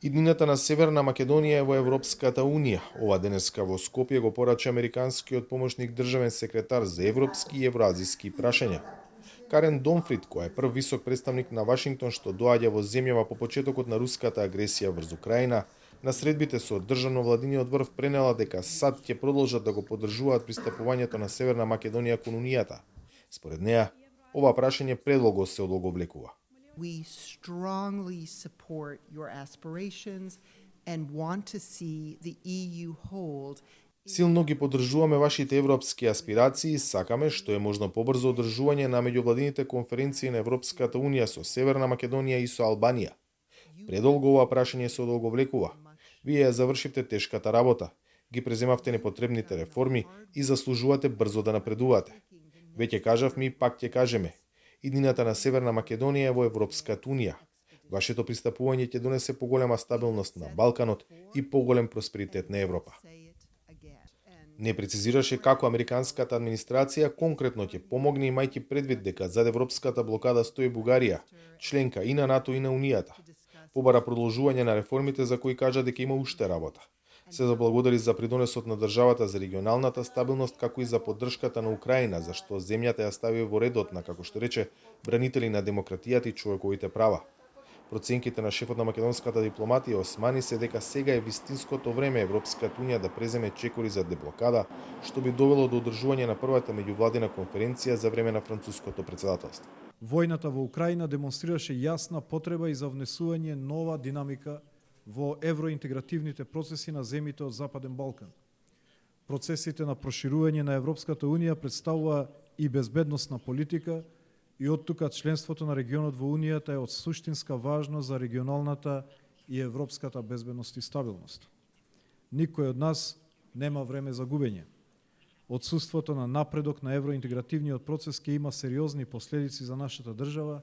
Иднината на Северна Македонија е во Европската Унија. Ова денеска во Скопје го порача американскиот помошник државен секретар за европски и евроазиски прашања. Карен Донфрид, која е прв висок представник на Вашингтон што доаѓа во земјава по почетокот на руската агресија врз Украина, на средбите со државно-владиниот врв пренела дека САД ќе продолжат да го поддржуваат пристапувањето на Северна Македонија кон Унијата. Според неа, ова прашање предолго се одолговлекува. We strongly support your aspirations and want to see the EU hold. Силно ги поддржуваме вашите европски аспирации и сакаме што е можно побрзо одржување на меѓувладините конференции на Европската Унија со Северна Македонија и со Албанија. Предолго ова прашање се одолговлекува. Вие ја завршивте тешката работа, ги преземавте непотребните реформи и заслужувате брзо да напредувате. Веќе кажавме и пак ќе кажеме. Иднината на Северна Македонија е во Европската Унија. Вашето пристапување ќе донесе поголема стабилност на Балканот и поголем просперитет на Европа. Не прецизираше како американската администрација конкретно ќе помогне, имајќи предвид дека зад европската блокада стои Бугарија, членка и на НАТО и на Унијата. Побара продолжување на реформите за кои кажа дека има уште работа. Се заблагодари за придонесот на државата за регионалната стабилност, како и за поддршката на Украина, за што земјата ја стави во редот на, како што рече, бранители на демократијата и човековите права. Проценките на шефот на македонската дипломатија Османи се дека сега е вистинското време Европската Унија да преземе чекори за деблокада, што би довело до одржување на првата меѓувладина конференција за време на француското претседателство. Војната во Украина демонстрираше јасна потреба и за внесување нова динамика во евроинтегративните процеси на земјите од Западен Балкан. Процесите на проширување на Европската Унија представува и безбедносна политика и оттука членството на регионот во Унијата е од суштинска важност за регионалната и европската безбедност и стабилност. Никој од нас нема време за губење. Отсуството на напредок на евроинтегративниот процес ќе има сериозни последици за нашата држава,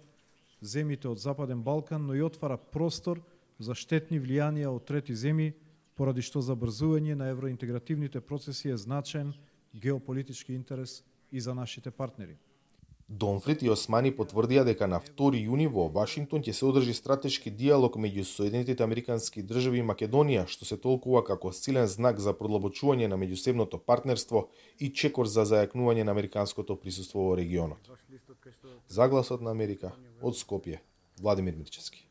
земјите од Западен Балкан, но и отвара простор за штетни влијанија од трети земји, поради што забрзување на евроинтегративните процеси е значаен геополитички интерес и за нашите партнери. Донфрид и Османи потврдија дека на 2 јуни во Вашингтон ќе се одржи стратешки диалог меѓу Соединетите Американски држави и Македонија, што се толкува како силен знак за продлабочување на меѓусебното партнерство и чекор за зајакнување на американското присуство во регионот. За Гласот на Америка, од Скопје, Владимир Мирчевски.